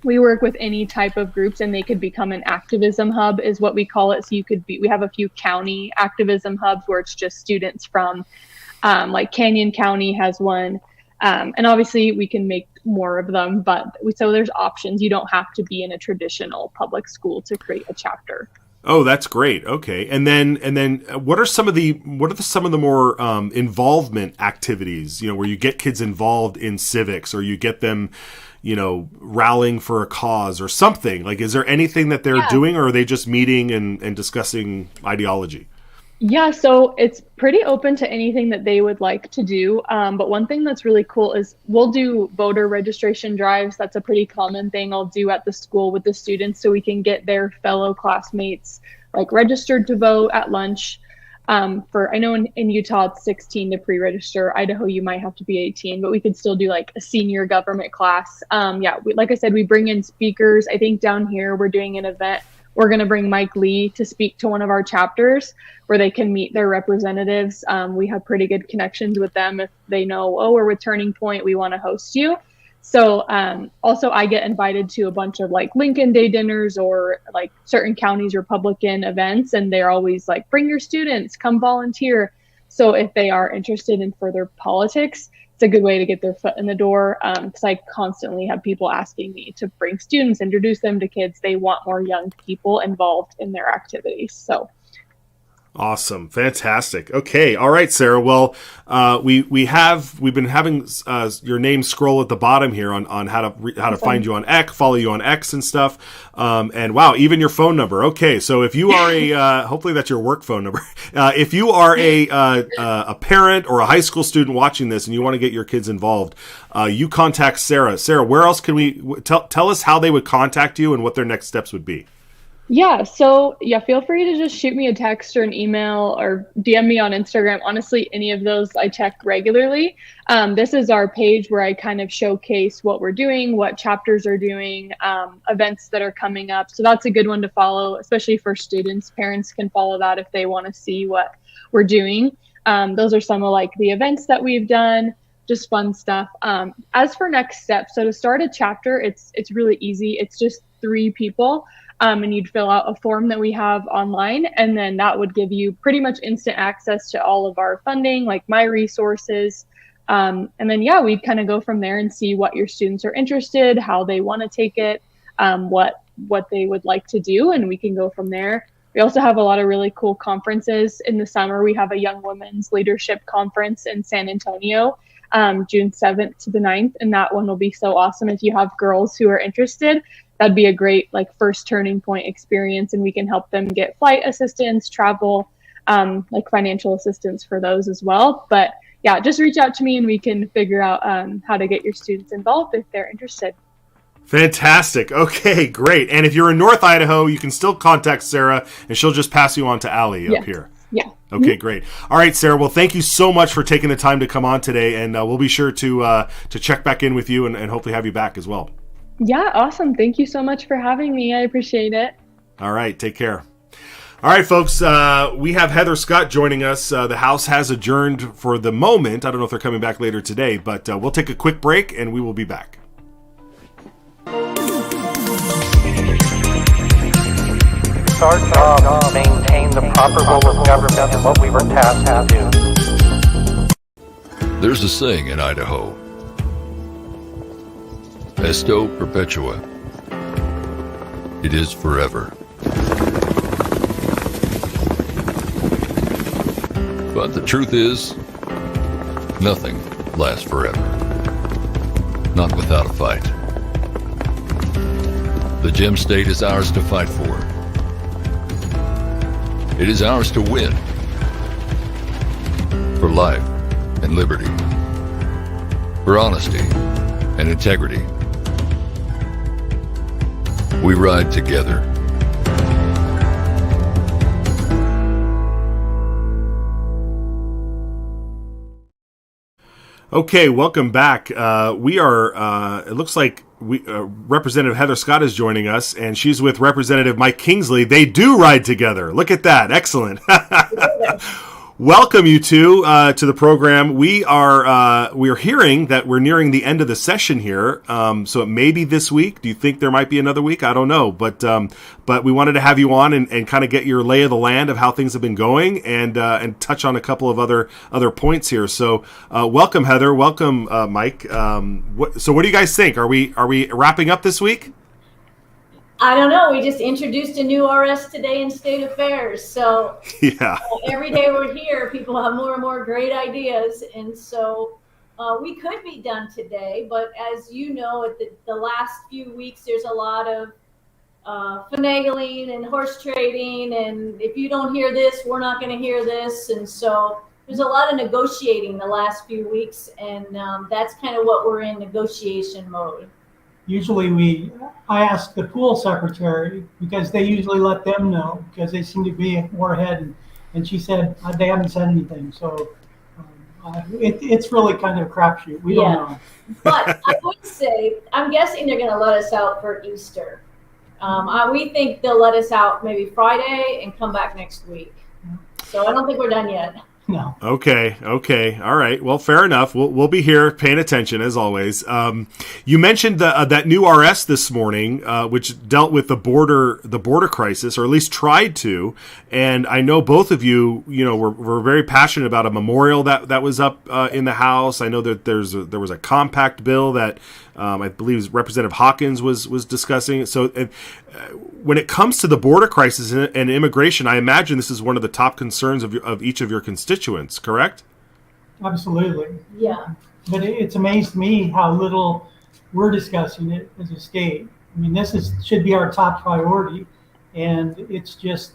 we work with any type of groups, and they could become an activism hub is what we call it. So we have a few county activism hubs where it's just students from Canyon County has one. And obviously we can make more of them, but so there's options. You don't have to be in a traditional public school to create a chapter. Oh, that's great. Okay, and then what are some of the more involvement activities? Where you get kids involved in civics, or you get them, rallying for a cause or something. Like, is there anything that they're doing, or are they just meeting and discussing ideology? Yeah, so it's pretty open to anything that they would like to do. But one thing that's really cool is we'll do voter registration drives. That's a pretty common thing I'll do at the school with the students so we can get their fellow classmates like registered to vote at lunch. I know in Utah it's 16 to pre-register. Idaho you might have to be 18, but we could still do like a senior government class. Like I said, we bring in speakers. I think down here we're doing an event. We're going to bring Mike Lee to speak to one of our chapters where they can meet their representatives. We have pretty good connections with them. If they know, we're with Turning Point, we want to host you. So also I get invited to a bunch of like Lincoln Day dinners or like certain counties Republican events. And they're always like, bring your students, come volunteer. So if they are interested in further politics, it's a good way to get their foot in the door, because I constantly have people asking me to bring students, introduce them to kids. They want more young people involved in their activities. So awesome. Fantastic. Okay. All right, Sarah. Well, we've been having your name scroll at the bottom here on how to find you on X, follow you on X and stuff. And wow, even your phone number. Okay. So if you are hopefully that's your work phone number. If you are a parent or a high school student watching this and you want to get your kids involved, you contact Sarah. Sarah, where else can we tell us how they would contact you and what their next steps would be? Yeah, so feel free to just shoot me a text or an email or DM me on Instagram. Honestly, any of those I check regularly. This is our page where I kind of showcase what we're doing, what chapters are doing, events that are coming up. So that's a good one to follow, especially for students. Parents can follow that if they want to see what we're doing. Those are some of like the events that we've done, just fun stuff. As for next steps, so to start a chapter, it's really easy. It's just 3 people. And you'd fill out a form that we have online, and then that would give you pretty much instant access to all of our funding, like my resources. And then, we'd kind of go from there and see what your students are interested, how they want to take it, what they would like to do, and we can go from there. We also have a lot of really cool conferences. In the summer, we have a Young Women's Leadership Conference in San Antonio, June 7th to the 9th, and that one will be so awesome. If you have girls who are interested, that'd be a great like first Turning Point experience, and we can help them get flight assistance, travel, like financial assistance for those as well. But just reach out to me and we can figure out how to get your students involved if they're interested. Fantastic. Okay, great. And if you're in North Idaho, you can still contact Sarah and she'll just pass you on to Allie up here. Yeah. Okay, great. All right, Sarah. Well, thank you so much for taking the time to come on today, and we'll be sure to check back in with you and hopefully have you back as well. Yeah, awesome. Thank you so much for having me. I appreciate it. All right, take care. All right, folks, we have Heather Scott joining us. The House has adjourned for the moment. I don't know if they're coming back later today, but we'll take a quick break and we will be back. It's our job to maintain the proper role of government and what we were tasked to do. There's a saying in Idaho, Esto perpetua. It is forever. But the truth is, nothing lasts forever. Not without a fight. The Gem State is ours to fight for. It is ours to win. For life and liberty. For honesty and integrity. We ride together. Okay, welcome back. We are, it looks like Representative Heather Scott is joining us, and she's with Representative Mike Kingsley. They do ride together. Look at that. Excellent. Welcome, you two, to the program. We are hearing that we're nearing the end of the session here, so it may be this week. Do you think there might be another week? I don't know, but we wanted to have you on and kind of get your lay of the land of how things have been going and touch on a couple of other points here. So, welcome, Heather. Welcome, Mike. So what do you guys think? Are we wrapping up this week? I don't know. We just introduced a new RS today in State Affairs. So Yeah. every day we're here, people have more and more great ideas. And so we could be done today. But as you know, at the last few weeks, there's a lot of finagling and horse trading. And if you don't hear this, we're not going to hear this. And so there's a lot of negotiating the last few weeks. And that's kind of what we're in negotiation mode. Usually I ask the pool secretary because they usually let them know because they seem to be more ahead. And she said they haven't said anything. So it's really kind of a crapshoot. We don't know. But I would say, I'm guessing they're going to let us out for Easter. We think they'll let us out maybe Friday and come back next week. So I don't think we're done yet. No. Okay. All right. Well, fair enough. We'll be here paying attention as always. You mentioned that new RS this morning, which dealt with the border crisis, or at least tried to. And I know both of you, were very passionate about a memorial that was up in the House. I know that there was a compact bill that I believe Representative Hawkins was discussing. So when it comes to the border crisis and immigration, I imagine this is one of the top concerns of each of your constituents, correct? Absolutely. Yeah. But it's amazed me how little we're discussing it as a state. I mean, should be our top priority, and it's just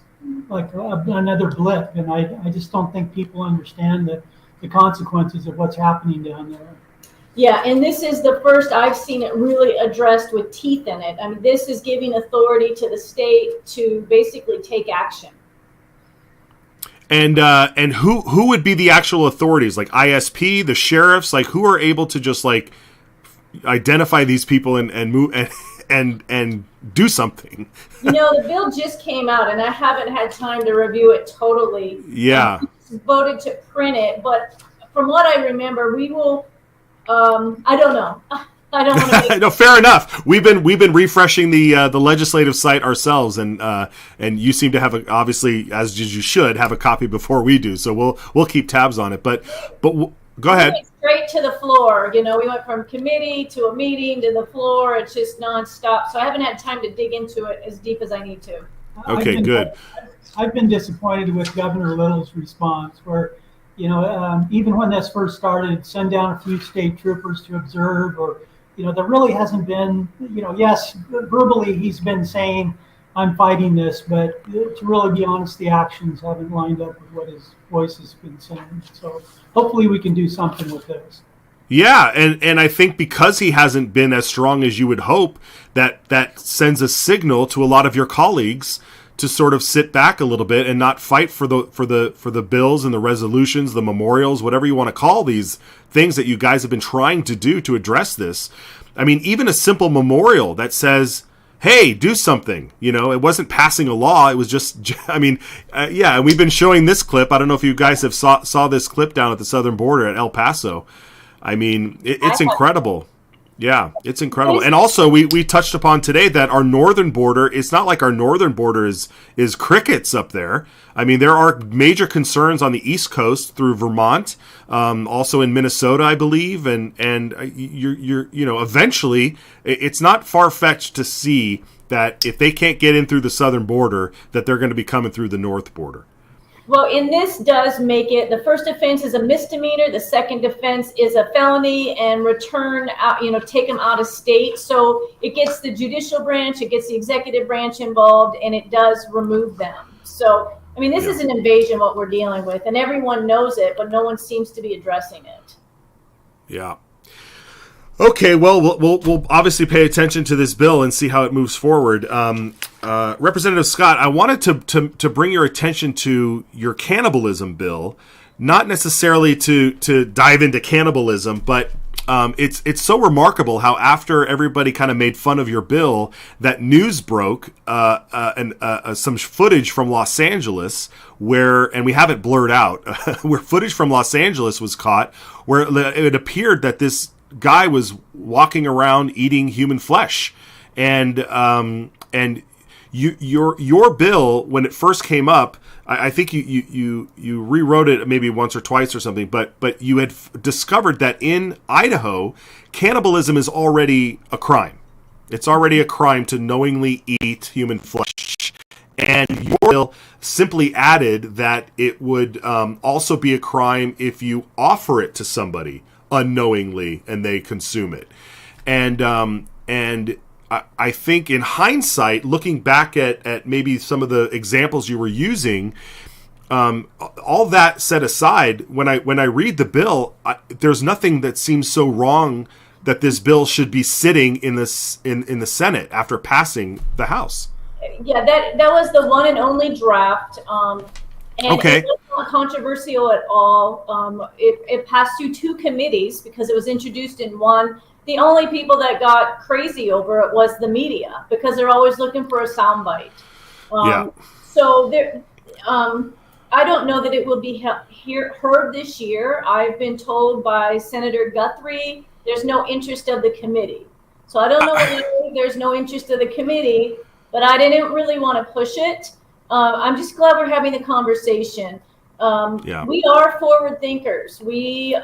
like another blip. And I just don't think people understand the consequences of what's happening down there. Yeah, and this is the first I've seen it really addressed with teeth in it. I mean, this is giving authority to the state to basically take action. And who would be the actual authorities, like ISP, the sheriffs, like who are able to just like identify these people and move and do something? The bill just came out, and I haven't had time to review it totally. Yeah. Voted to print it, but from what I remember, we will. I don't know. I don't want to. No, fair enough. We've been refreshing the legislative site ourselves, and you seem to have obviously, as you should, have a copy before we do. So we'll keep tabs on it. But go ahead. We went straight to the floor. We went from committee to a meeting to the floor. It's just nonstop. So I haven't had time to dig into it as deep as I need to. Okay, good. I've been disappointed with Governor Little's response, where even when this first started, send down a few state troopers to observe, or there really hasn't been, yes, verbally he's been saying I'm fighting this, but to really be honest, the actions haven't lined up with what his voice has been saying. So hopefully we can do something with this. Yeah, and I think because he hasn't been as strong as you would hope, that sends a signal to a lot of your colleagues to sort of sit back a little bit and not fight for the bills and the resolutions, the memorials, whatever you want to call these things that you guys have been trying to do to address this. I mean, even a simple memorial that says, hey, do something. It wasn't passing a law. It was just, yeah, and we've been showing this clip. I don't know if you guys have saw this clip down at the southern border at El Paso. I mean, it's incredible. Yeah, it's incredible. And also, we touched upon today that our northern border, it's not like our northern border is crickets up there. I mean, there are major concerns on the East Coast through Vermont, also in Minnesota, I believe. And you're eventually, it's not far-fetched to see that if they can't get in through the southern border, that they're going to be coming through the north border. Well, and this does make it, the first offense is a misdemeanor, the second offense is a felony, and return out, take them out of state. So it gets the judicial branch, it gets the executive branch involved, and it does remove them. So, this is an invasion, what we're dealing with, and everyone knows it, but no one seems to be addressing it. Yeah. Okay, well, we'll obviously pay attention to this bill and see how it moves forward. Representative Scott, I wanted to bring your attention to your cannibalism bill, not necessarily to dive into cannibalism, but it's so remarkable how after everybody kind of made fun of your bill, that news broke some footage from Los Angeles and we have it blurred out, where footage from Los Angeles was caught, where it appeared that this guy was walking around eating human flesh, and your bill, when it first came up, I think you rewrote it maybe once or twice or something, but you had discovered that in Idaho, cannibalism is already a crime. It's already a crime to knowingly eat human flesh. And your bill simply added that it would also be a crime if you offer it to somebody unknowingly and they consume it. And I think in hindsight, looking back at maybe some of the examples you were using, all that set aside, when I read the bill, there's nothing that seems so wrong that this bill should be sitting in the Senate after passing the House. Yeah, that was the one and only draft. And okay. It was not controversial at all. It passed through 2 committees because it was introduced in one. The only people that got crazy over it was the media, because they're always looking for a soundbite. Yeah. So there, I don't know that it will be heard this year. I've been told by Senator Guthrie there's no interest of the committee. So I don't know whether there's no interest of the committee, but I didn't really want to push it. I'm just glad we're having the conversation. We are forward thinkers. We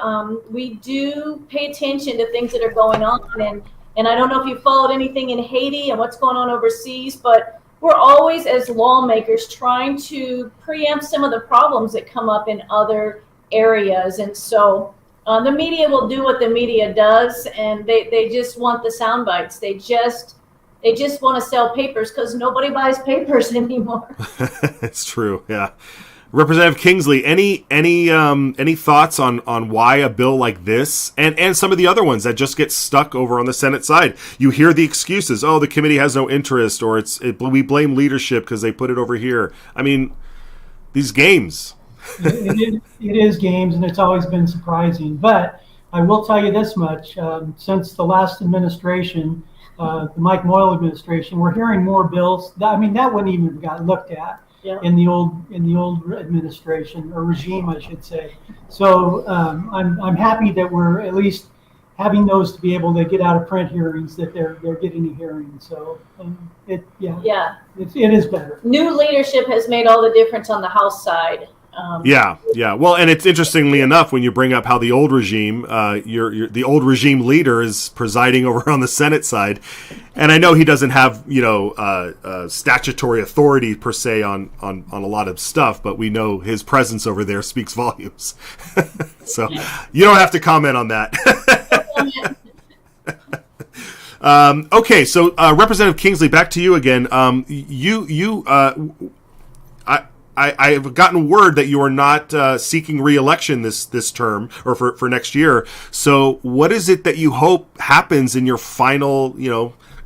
do pay attention to things that are going on, and I don't know if you followed anything in Haiti and what's going on overseas, but we're always, as lawmakers, trying to preempt some of the problems that come up in other areas. And so the media will do what the media does, and they just want the sound bites. They just want to sell papers because nobody buys papers anymore. It's true. Yeah. Representative Kingsley, any thoughts on why a bill like this and some of the other ones that just get stuck over on the Senate side? You hear the excuses, the committee has no interest, or we blame leadership because they put it over here. I mean, these games. It is games, and it's always been surprising. But I will tell you this much: since the last administration, the Mike Moyle administration, we're hearing more bills. That wouldn't even have got looked at. Yeah. In the old administration, or regime, I should say. So I'm happy that we're at least having those to be able to get out of print hearings, that they're getting a hearing. So it is better. New leadership has made all the difference on the House side. Yeah. Well, and it's interestingly enough when you bring up how the old regime, the old regime leader is presiding over on the Senate side, and I know he doesn't have statutory authority per se on a lot of stuff, but we know his presence over there speaks volumes. So you don't have to comment on that. Okay, so Representative Kingsley, back to you again. I have gotten word that you are not seeking re-election this term or for next year. So what is it that you hope happens in your final,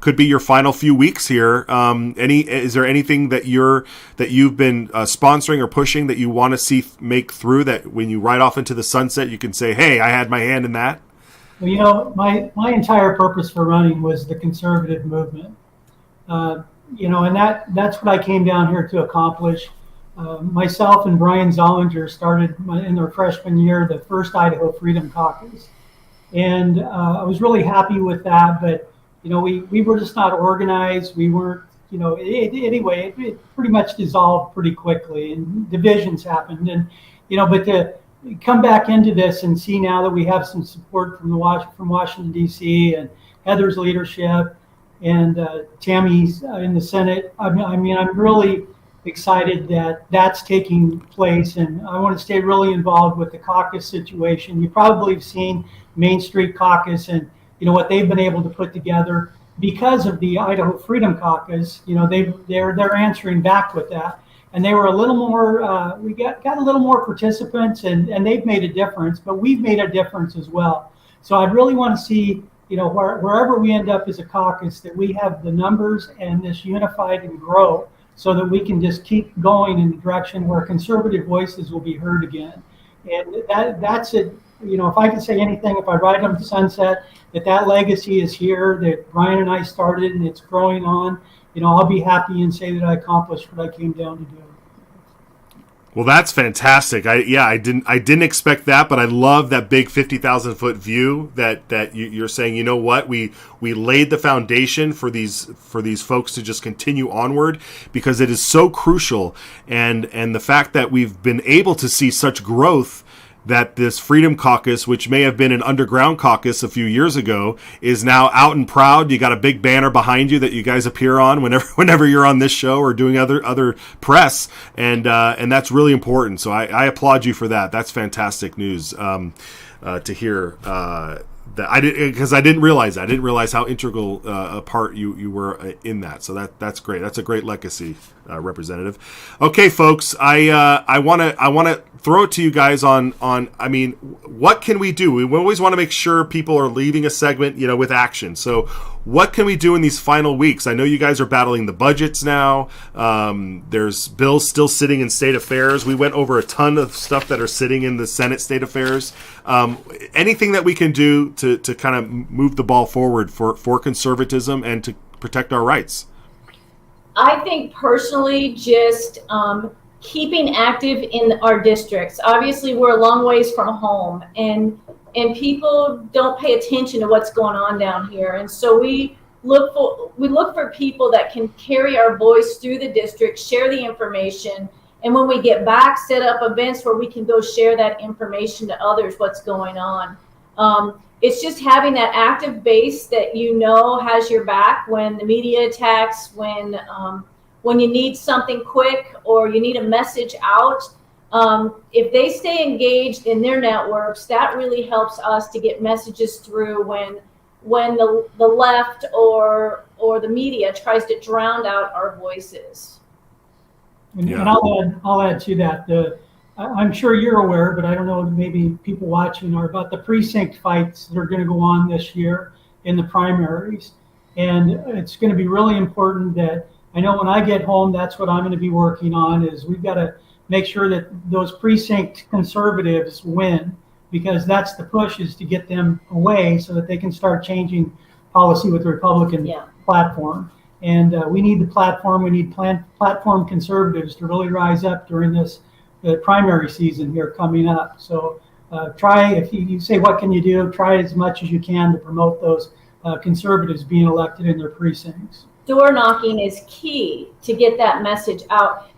could be your final few weeks here? Is there anything that you've been sponsoring or pushing that you want to see make through, that when you ride off into the sunset, you can say, hey, I had my hand in that? Well, my entire purpose for running was the conservative movement. And that's what I came down here to accomplish. Myself and Brian Zollinger started in their freshman year the first Idaho Freedom Caucus, and I was really happy with that. But we were just not organized. We weren't, it pretty much dissolved pretty quickly, and divisions happened. And but to come back into this and see now that we have some support from Washington D.C. and Heather's leadership and Tammy's in the Senate. I'm really excited that that's taking place, and I want to stay really involved with the caucus situation. You probably have seen Main Street Caucus and what they've been able to put together because of the Idaho Freedom Caucus. They're answering back with that, and they were a little more. We got a little more participants, and they've made a difference. But we've made a difference as well. So I really want to see wherever we end up as a caucus, that we have the numbers and this unified and grow, so that we can just keep going in the direction where conservative voices will be heard again. And that's it. If I can say anything, if I ride on the sunset, that legacy is here, that Brian and I started, and it's growing on, I'll be happy and say that I accomplished what I came down to do. Well, that's fantastic. I didn't expect that, but I love that big 50,000 foot view that you're saying. You know what? We laid the foundation for these folks to just continue onward, because it is so crucial, and the fact that we've been able to see such growth that this Freedom Caucus, which may have been an underground caucus a few years ago, is now out and proud. You got a big banner behind you that you guys appear on whenever you're on this show or doing other press, and that's really important. So I applaud you for that. That's fantastic news to hear. That I didn't realize that. I didn't realize how integral a part you were in that. So that's great. That's a great legacy, Representative. Okay, folks, I want to throw it to you guys on. I mean, what can we do? We always want to make sure people are leaving a segment, with action. So what can we do in these final weeks? I know you guys are battling the budgets now. There's bills still sitting in state affairs. We went over a ton of stuff that are sitting in the Senate state affairs. Anything that we can do to kind of move the ball forward for conservatism and to protect our rights? I think personally, just keeping active in our districts. Obviously, we're a long ways from home, and people don't pay attention to what's going on down here. And so we look for people that can carry our voice through the district, share the information, and when we get back, set up events where we can go share that information to others, what's going on. It's just having that active base that has your back when the media attacks, when you need something quick or you need a message out. If they stay engaged in their networks, that really helps us to get messages through when the left or the media tries to drown out our voices. And I'll add to that. I'm sure you're aware, but I don't know, maybe people watching are about the precinct fights that are going to go on this year in the primaries. And it's going to be really important that, I know when I get home, that's what I'm going to be working on, is we've got to make sure that those precinct conservatives win, because that's the push, is to get them away so that they can start changing policy with the Republican platform. And we need the platform. We need platform conservatives to really rise up during the primary season here coming up. So try, if you say, what can you do? Try as much as you can to promote those conservatives being elected in their precincts. Door knocking is key to get that message out.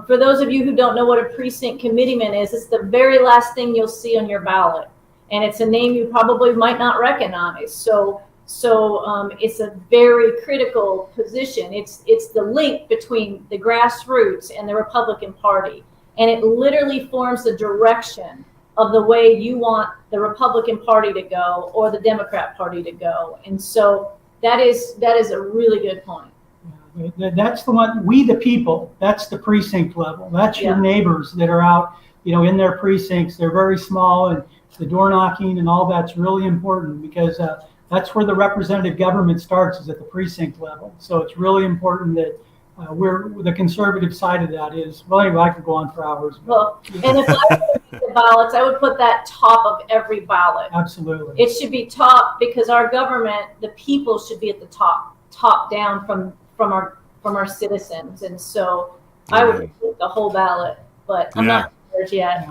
For those of you who don't know what a precinct committeeman is, it's the very last thing you'll see on your ballot. And it's a name you probably might not recognize. So it's a very critical position. It's the link between the grassroots and the Republican Party. And it literally forms the direction of the way you want the Republican Party to go or the Democrat Party to go. And so that is a really good point. That's the one, we the people, that's the precinct level. That's your neighbors that are out, in their precincts. They're very small, and the door knocking and all that's really important, because that's where the representative government starts, is at the precinct level. So it's really important that we're the conservative side of that is, well, anyway, I could go on for hours. Well, and if I were to the ballots, I would put that top of every ballot. Absolutely. It should be top, because our government, the people, should be at the top down from our citizens. And so I would put the whole ballot, but I'm not there yet.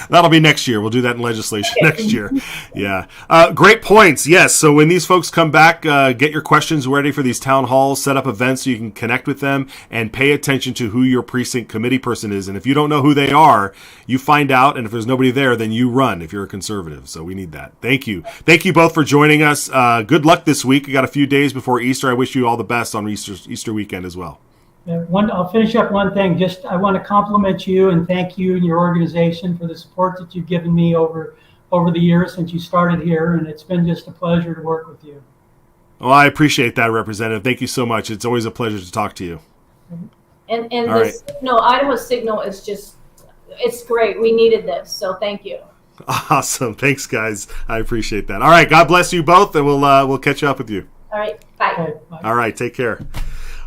That'll be next year. We'll do that in legislation next year. Yeah. Great points. Yes. So when these folks come back, get your questions ready for these town halls, set up events so you can connect with them, and pay attention to who your precinct committee person is. And if you don't know who they are, you find out. And if there's nobody there, then you run if you're a conservative. So we need that. Thank you. Thank you both for joining us. Good luck this week. We got a few days before Easter. I wish you all the best on Easter weekend as well. I'll finish up one thing. I want to compliment you and thank you and your organization for the support that you've given me over the years since you started here, and it's been just a pleasure to work with you. Well, I appreciate that, Representative. Thank you so much. It's always a pleasure to talk to you. And Idaho Signal is it's great. We needed this, so thank you. Awesome. Thanks, guys. I appreciate that. All right. God bless you both, and we'll catch up with you. All right. Bye. Okay, bye. All right. Take care.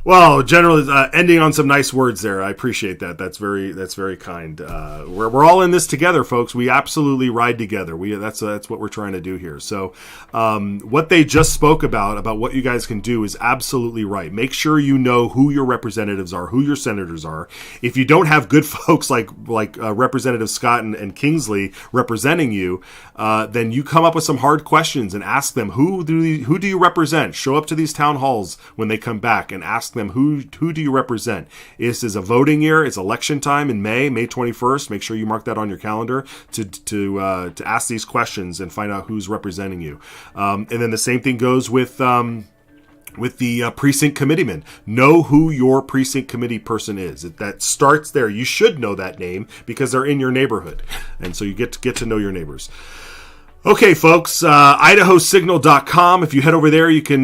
Well, generally, ending on some nice words there. I appreciate that. That's very kind. We're all in this together, folks. We absolutely ride together. That's what we're trying to do here. So, what they just spoke about what you guys can do is absolutely right. Make sure you know who your representatives are, who your senators are. If you don't have good folks like Representative Scott and Kingsley representing you, then you come up with some hard questions and ask them, who do you represent? Show up to these town halls when they come back and ask ask them, who do you represent? This is a voting year. It's election time in May 21st. Make sure you mark that on your calendar to ask these questions and find out who's representing you. And then the same thing goes with the precinct committeeman. Know who your precinct committee person is. That starts there. You should know that name because they're in your neighborhood. And so you get to know your neighbors. Okay, folks, IdahoSignal.com. If you head over there, you can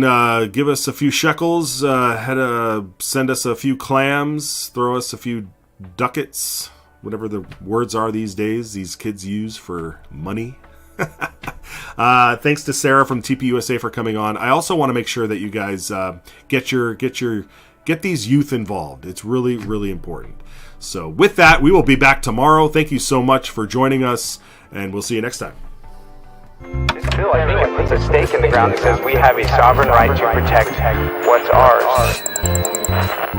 give us a few shekels, send us a few clams, throw us a few ducats, whatever the words are these days these kids use for money. Thanks to Sarah from TPUSA for coming on. I also want to make sure that you guys get these youth involved. It's really, really important. So with that, we will be back tomorrow. Thank you so much for joining us, and we'll see you next time. Bill, I think it puts a stake in the ground that says we have a sovereign right to protect what's ours.